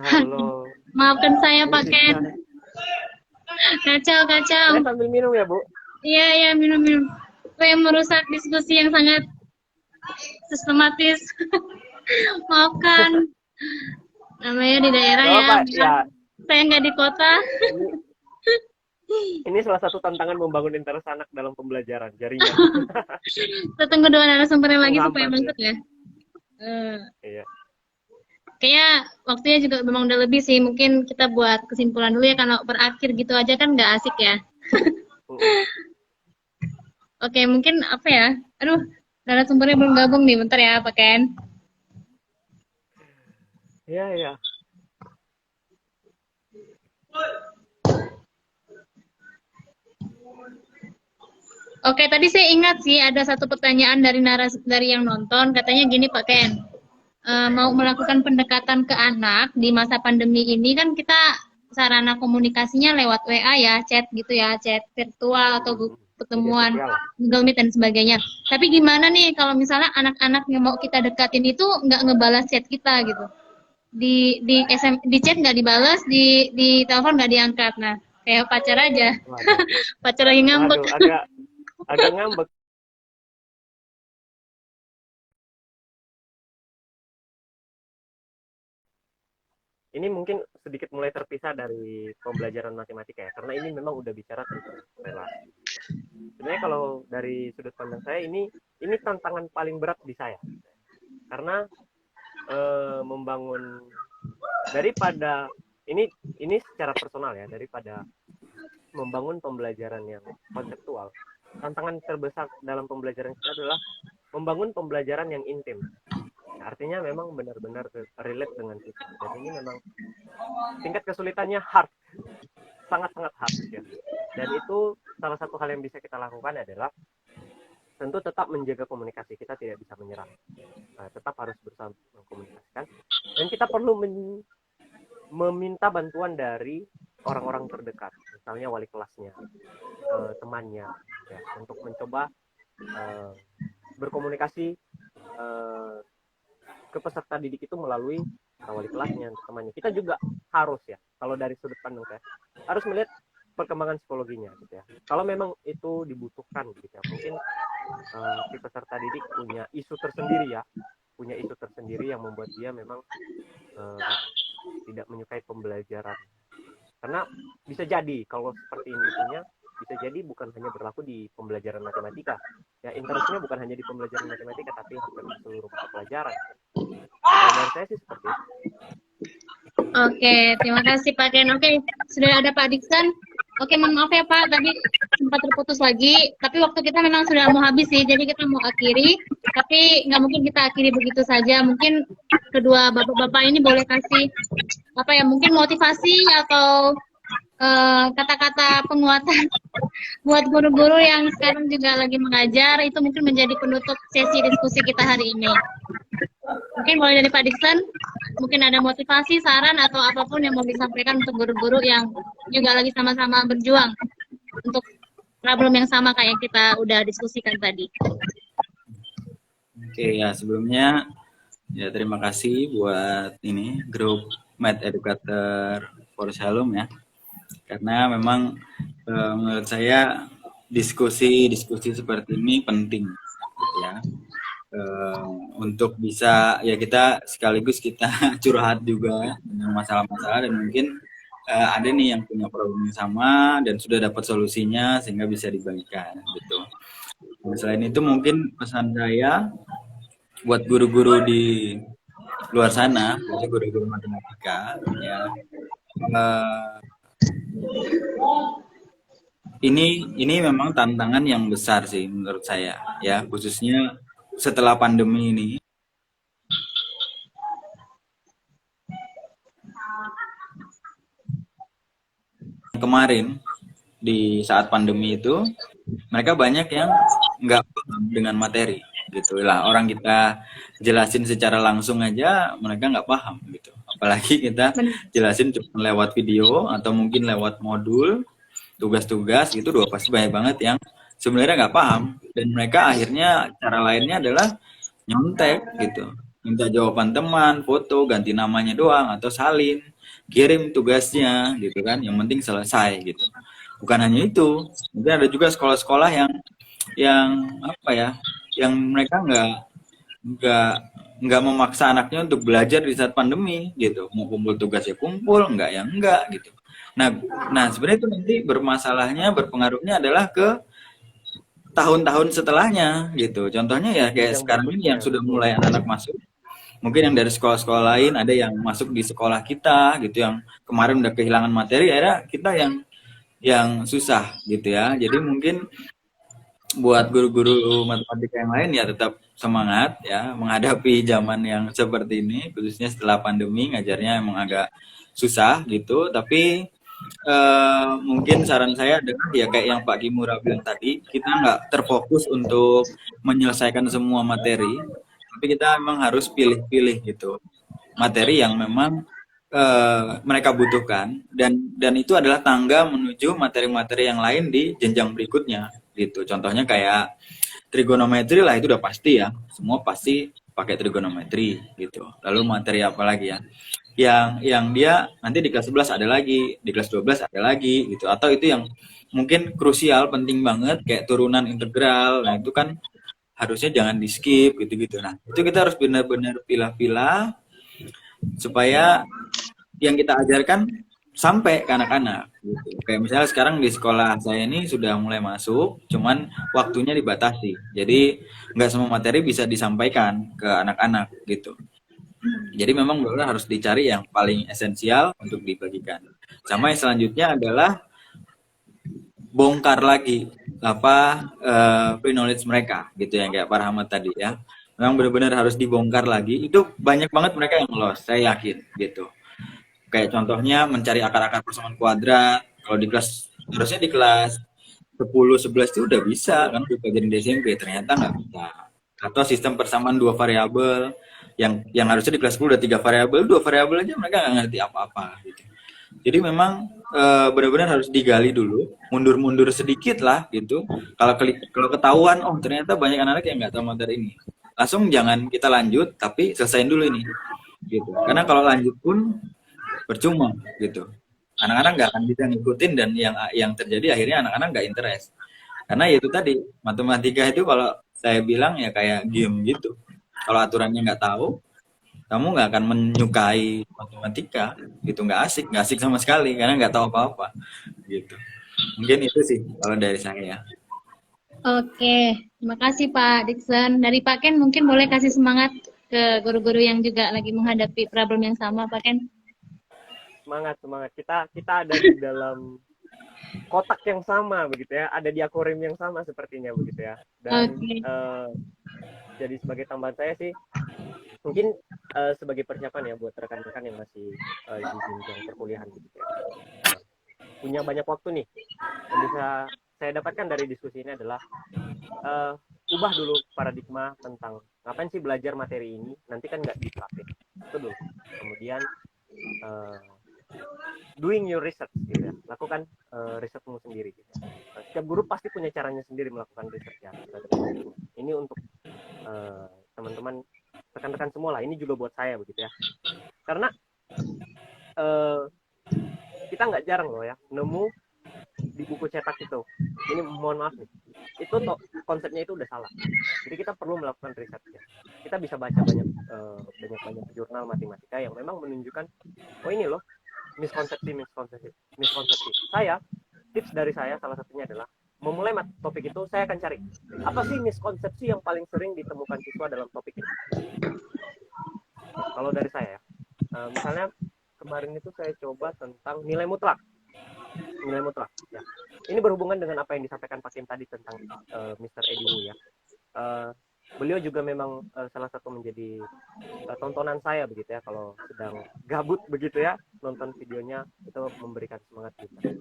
Halo. Maafkan saya Pak Ken. Kacau. Saya sambil minum ya, Bu. Iya, minum. Saya merusak diskusi yang sangat sistematis. Maafkan. Namanya di daerah Gak ya. apa, ya. Saya nggak di kota. Ini salah satu tantangan membangun interaksi anak dalam pembelajaran, jaringan. Kita tunggu dua narasumbernya lagi supaya Menghambat, masuk ya. Iya. Kayaknya waktunya juga memang udah lebih sih. Mungkin kita buat kesimpulan dulu ya, karena berakhir gitu aja kan nggak asik ya. Oke, mungkin apa ya? Aduh, narasumbernya belum gabung nih. Bentar ya, Pak Ken. Iya. Oke, tadi saya ingat sih ada satu pertanyaan dari yang nonton. Katanya gini Pak Ken, mau melakukan pendekatan ke anak di masa pandemi ini kan kita sarana komunikasinya lewat WA ya, chat gitu ya, chat virtual atau pertemuan Google Meet dan sebagainya. Tapi gimana nih kalau misalnya anak-anak yang mau kita dekatin itu nggak ngebalas chat kita gitu? Di chat nggak dibalas, di telepon nggak diangkat. Nah, kayak pacar aja. Pacar lagi ngambek. Waduh, agak ngambek. Ini mungkin sedikit mulai terpisah dari pembelajaran matematika ya, karena ini memang udah bicara tentang relasi. Sebenarnya kalau dari sudut pandang saya ini tantangan paling berat di saya, karena membangun daripada ini secara personal ya, daripada membangun pembelajaran yang konseptual, tantangan terbesar dalam pembelajaran kita adalah membangun pembelajaran yang intim. Artinya memang benar-benar relate dengan kita. Dan ini memang tingkat kesulitannya hard, sangat-sangat hard ya. Dan itu salah satu hal yang bisa kita lakukan adalah tentu tetap menjaga komunikasi. Kita tidak bisa menyerah. Tetap harus berusaha mengkomunikasikan. Dan kita perlu meminta bantuan dari orang-orang terdekat, misalnya wali kelasnya, temannya, ya, untuk mencoba berkomunikasi ke peserta didik itu melalui wali kelasnya, temannya. Kita juga harus ya, kalau dari sudut pandang saya, harus melihat perkembangan psikologinya gitu ya. Kalau memang itu dibutuhkan gitu ya, mungkin si peserta didik punya isu tersendiri yang membuat dia memang tidak menyukai pembelajaran. Karena bisa jadi kalau seperti ini isunya, bisa jadi bukan hanya berlaku di pembelajaran matematika. Ya, interestnya bukan hanya di pembelajaran matematika, tapi hampir di seluruh mata pelajaran. Kalau dari saya sih seperti itu. Oke, terima kasih Pak Ken. Oke, sudah ada Pak Diksan. Oke, mohon maaf ya Pak, tadi sempat terputus lagi. Tapi waktu kita memang sudah mau habis sih, jadi kita mau akhiri. Tapi nggak mungkin kita akhiri begitu saja. Mungkin kedua bapak-bapak ini boleh kasih mungkin motivasi atau kata-kata penguatan buat guru-guru yang sekarang juga lagi mengajar, itu mungkin menjadi penutup sesi diskusi kita hari ini. Mungkin mulai dari Pak Diksan, mungkin ada motivasi, saran, atau apapun yang mau disampaikan untuk guru-guru yang juga lagi sama-sama berjuang untuk problem yang sama kayak yang kita udah diskusikan tadi. Oke ya, sebelumnya ya terima kasih buat ini grup Math Educator for Shalom ya, karena memang menurut saya diskusi seperti ini penting ya, untuk bisa ya kita sekaligus kita curhat juga dengan masalah-masalah, dan mungkin ada nih yang punya problem yang sama dan sudah dapat solusinya sehingga bisa dibagikan gitu. Nah, selain itu mungkin pesan saya buat guru-guru di luar sana, guru-guru matematika ya, ini memang tantangan yang besar sih menurut saya ya, khususnya setelah pandemi ini. Kemarin di saat pandemi itu mereka banyak yang nggak paham dengan materi gitu lah, orang kita jelasin secara langsung aja mereka nggak paham gitu, apalagi kita jelasin cuma lewat video atau mungkin lewat modul tugas-tugas gitu, pasti banyak banget yang sebenarnya nggak paham, dan mereka akhirnya cara lainnya adalah nyontek gitu, minta jawaban teman, foto, ganti namanya doang atau salin, kirim tugasnya gitu kan, yang penting selesai gitu. Bukan hanya itu, mungkin ada juga sekolah-sekolah yang apa ya, yang mereka nggak nggak memaksa anaknya untuk belajar di saat pandemi gitu, mau kumpul tugas ya kumpul, nggak ya enggak gitu. Nah, sebenarnya itu nanti bermasalahnya, berpengaruhnya adalah ke tahun-tahun setelahnya gitu. Contohnya ya kayak Jenjang sekarang ini berikutnya, yang sudah betul. mulai anak-anak masuk, mungkin yang dari sekolah-sekolah lain ada yang masuk di sekolah kita gitu, yang kemarin udah kehilangan materi, akhirnya kita yang susah gitu ya. Jadi mungkin buat guru-guru matematika yang lain ya tetap semangat ya menghadapi zaman yang seperti ini, khususnya setelah pandemi ngajarnya emang agak susah gitu. Tapi mungkin saran saya adalah ya kayak yang Pak Kimura bilang tadi, kita nggak terfokus untuk menyelesaikan semua materi, tapi kita memang harus pilih-pilih gitu materi yang memang mereka butuhkan, dan itu adalah tangga menuju materi-materi yang lain di jenjang berikutnya gitu. Contohnya kayak trigonometri lah, itu udah pasti ya, semua pasti pakai trigonometri gitu. Lalu materi apa lagi ya? Yang dia nanti di kelas 11 ada lagi, di kelas 12 ada lagi gitu. Atau itu yang mungkin krusial, penting banget kayak turunan integral. Nah, itu kan harusnya jangan di skip gitu-gitu. Nah, itu kita harus benar-benar pilah-pilah supaya yang kita ajarkan sampai ke anak-anak gitu. Kayak misalnya sekarang di sekolah saya ini sudah mulai masuk, cuman waktunya dibatasi. Jadi nggak semua materi bisa disampaikan ke anak-anak gitu. Jadi memang benar harus dicari yang paling esensial untuk dibagikan. Sama yang selanjutnya adalah bongkar lagi apa pre-knowledge mereka gitu, yang kayak Pak Rahmat tadi ya. Memang benar-benar harus dibongkar lagi. Itu banyak banget mereka yang lolos, saya yakin gitu. Kayak contohnya mencari akar-akar persamaan kuadrat. Kalau di kelas, harusnya di kelas 10, 11 itu udah bisa kan dipelajari di SMP, ternyata nggak bisa. Atau sistem persamaan dua variabel, yang harusnya di kelas 10 udah 3 variabel, 2 variabel aja mereka nggak ngerti apa-apa gitu. Jadi memang benar-benar harus digali dulu, mundur-mundur sedikit lah gitu. Kalau ketahuan, oh ternyata banyak anak-anak yang nggak tahu materi ini, langsung jangan kita lanjut, tapi selesaiin dulu ini gitu. Karena kalau lanjut pun percuma gitu, anak-anak nggak akan bisa ngikutin, dan yang terjadi akhirnya anak-anak nggak interest, karena ya itu tadi, matematika itu kalau saya bilang ya kayak game gitu, kalau aturannya nggak tahu, kamu nggak akan menyukai matematika gitu, nggak asik sama sekali karena nggak tahu apa-apa gitu. Mungkin itu sih kalau dari saya. Oke, terima kasih Pak Dixon. Dari Pak Ken mungkin boleh kasih semangat ke guru-guru yang juga lagi menghadapi problem yang sama, Pak Ken. Semangat, kita ada di dalam kotak yang sama begitu ya, ada di akuarium yang sama sepertinya begitu ya. Dan jadi sebagai tambahan saya sih, mungkin sebagai persiapan ya buat rekan-rekan yang masih di jenjang perkuliahan gitu ya, punya banyak waktu nih, yang bisa saya dapatkan dari diskusi ini adalah ubah dulu paradigma tentang ngapain sih belajar materi ini, nanti kan nggak dipraktik, itu dulu. Kemudian doing your research gitu ya, lakukan risetmu sendiri gitu ya. Setiap guru pasti punya caranya sendiri melakukan riset ya. Ini untuk teman-teman, rekan-rekan semua lah, ini juga buat saya begitu ya, karena kita nggak jarang loh ya nemu di buku cetak itu, ini mohon maaf nih, itu konsepnya itu udah salah. Jadi kita perlu melakukan riset ya. Kita bisa baca banyak jurnal matematika yang memang menunjukkan, oh ini loh miskonsepsi. Tips dari saya salah satunya adalah memulai topik itu, saya akan cari apa sih miskonsepsi yang paling sering ditemukan siswa dalam topik ini. Kalau dari saya ya, misalnya kemarin itu saya coba tentang nilai mutlak ya. Ini berhubungan dengan apa yang disampaikan Pak Kim tadi tentang Mr. Edi Wu ya. Beliau juga memang salah satu menjadi tontonan saya begitu ya, kalau sedang gabut begitu ya, nonton videonya itu memberikan semangat juga.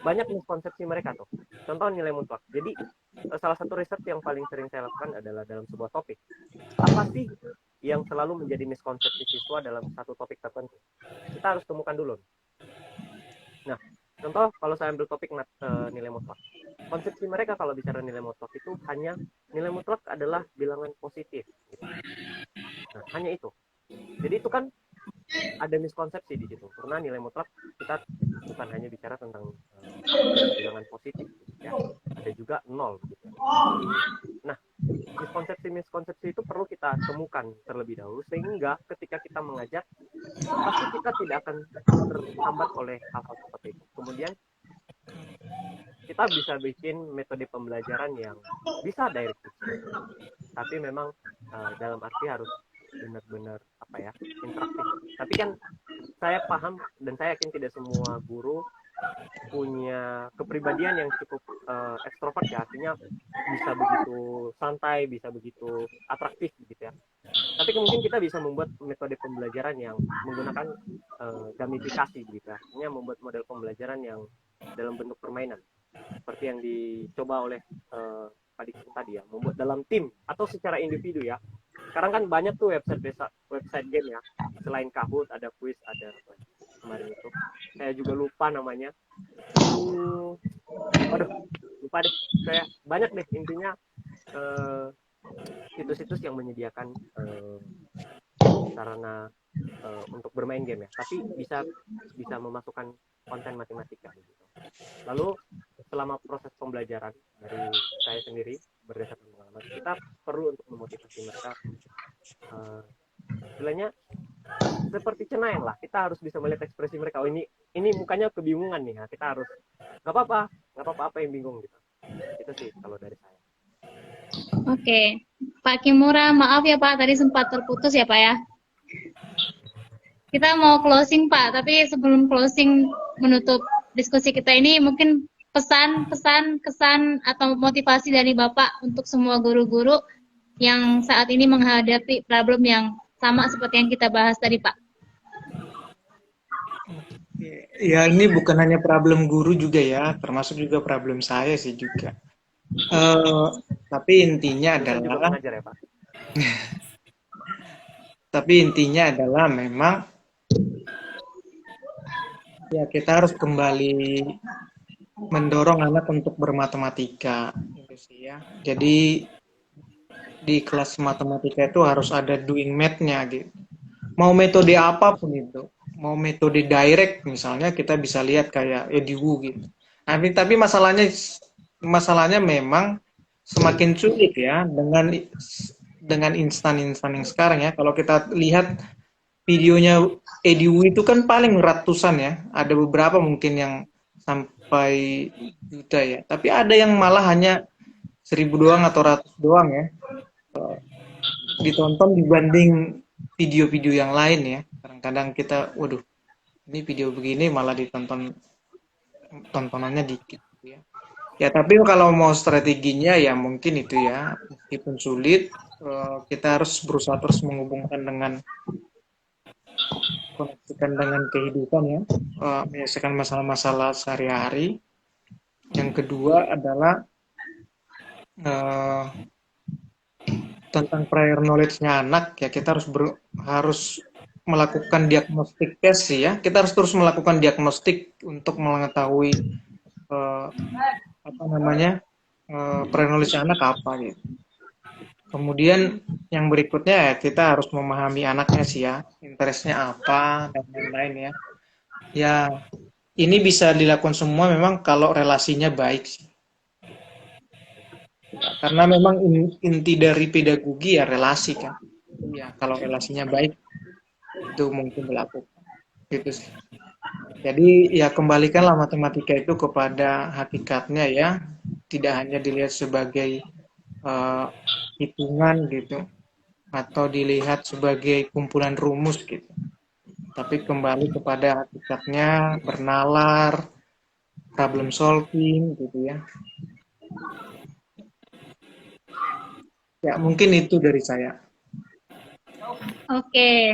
Banyak miskonsepsi mereka tuh, contoh nilai mutlak. Jadi salah satu riset yang paling sering saya lakukan adalah dalam sebuah topik, apa sih yang selalu menjadi miskonsepsi siswa dalam satu topik tertentu, kita harus temukan dulu. Nah, Contoh kalau saya ambil topik nilai mutlak, konsepsi mereka kalau bicara nilai mutlak itu hanya nilai mutlak adalah bilangan positif gitu. Nah, hanya itu. Jadi itu kan ada miskonsepsi di situ, karena nilai mutlak kita bukan hanya bicara tentang bilangan positif gitu ya, ada juga nol gitu. Nah, miskonsepsi itu perlu kita temukan terlebih dahulu, sehingga ketika kita mengajar pasti kita tidak akan terhambat oleh hal-hal seperti itu. Kemudian kita bisa bikin metode pembelajaran yang bisa direct teaching, tapi memang dalam arti harus benar-benar interaktif. Tapi kan saya paham dan saya yakin tidak semua guru punya kepribadian yang cukup ekstrovert ya, artinya bisa begitu santai, bisa begitu atraktif gitu ya. Tapi mungkin kita bisa membuat metode pembelajaran yang menggunakan gamifikasi gitu ya, artinya membuat model pembelajaran yang dalam bentuk permainan, seperti yang dicoba oleh Pak Dikson tadi ya, membuat dalam tim atau secara individu ya. Sekarang kan banyak tuh website game ya, selain Kahoot ada quiz, ada kemarin itu saya juga lupa namanya, aduh lupa deh saya, banyak deh intinya situs-situs yang menyediakan sarana untuk bermain game ya, tapi bisa memasukkan konten matematika gitu. Lalu selama proses pembelajaran dari saya sendiri berdasarkan pengalaman, kita perlu untuk memotivasi mereka, istilahnya seperti cenayang lah, kita harus bisa melihat ekspresi mereka. Oh ini mukanya kebingungan nih, nah, kita harus nggak apa-apa apa yang bingung gitu. Itu sih kalau dari saya. Oke, Pak Kimura, maaf ya Pak, tadi sempat terputus ya Pak ya. Kita mau closing Pak, tapi sebelum closing menutup diskusi kita ini, mungkin pesan, kesan, atau motivasi dari Bapak untuk semua guru-guru yang saat ini menghadapi problem yang sama seperti yang kita bahas tadi Pak. Ya ini bukan hanya problem guru juga ya, termasuk juga problem saya sih juga. Tapi intinya adalah, mengajar ya, Pak. Tapi intinya adalah memang ya kita harus kembali mendorong anak untuk bermatematika, gitu sih ya. Jadi di kelas matematika itu harus ada doing math-nya gitu. Mau metode apapun itu, mau metode direct misalnya kita bisa lihat kayak EDU gitu. Tapi masalahnya memang semakin sulit ya dengan instan-instan yang sekarang ya. Kalau kita lihat videonya EDU itu kan paling ratusan ya. Ada beberapa mungkin yang sampai juta ya. Tapi ada yang malah hanya 1000 doang atau 100 doang ya. Ditonton dibanding video-video yang lain ya. Kadang-kadang kita, waduh, ini video begini malah tontonannya dikit ya. Ya tapi kalau mau strateginya ya mungkin itu ya, meskipun sulit, kita harus berusaha terus koneksikan dengan kehidupan ya, menyelesaikan masalah-masalah sehari-hari. Yang kedua adalah tentang prior knowledge-nya anak ya, kita harus melakukan diagnostik test sih ya. Kita harus terus melakukan diagnostik untuk mengetahui prior knowledge anak apa gitu. Kemudian yang berikutnya ya kita harus memahami anaknya sih ya, interestnya apa dan lain-lain ya. Ya ini bisa dilakukan semua memang kalau relasinya baik sih. Karena memang inti dari pedagogi ya relasi kan. Ya kalau relasinya baik itu mungkin dilakukan. Gitu sih. Jadi ya kembalikanlah matematika itu kepada hakikatnya ya, tidak hanya dilihat sebagai hitungan gitu, atau dilihat sebagai kumpulan rumus gitu. Tapi kembali kepada hakikatnya, bernalar, problem solving gitu ya. Ya, mungkin itu dari saya. Oke,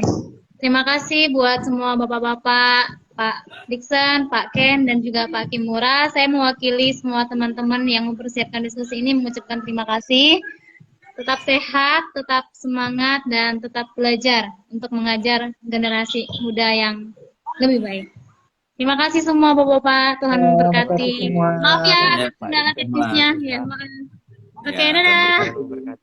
terima kasih buat semua bapak-bapak, Pak Dikson, Pak Ken, dan juga Pak Kimura. Saya mewakili semua teman-teman yang mempersiapkan diskusi ini mengucapkan terima kasih. Tetap sehat, tetap semangat, dan tetap belajar untuk mengajar generasi muda yang lebih baik. Terima kasih semua Bapak-bapak, Tuhan Terima kasih memberkati. semua. Maaf ya Ya, Pak. kendala teknisnya. Ya, maaf. Oke, Ya, dadah. Tuhan memberkati.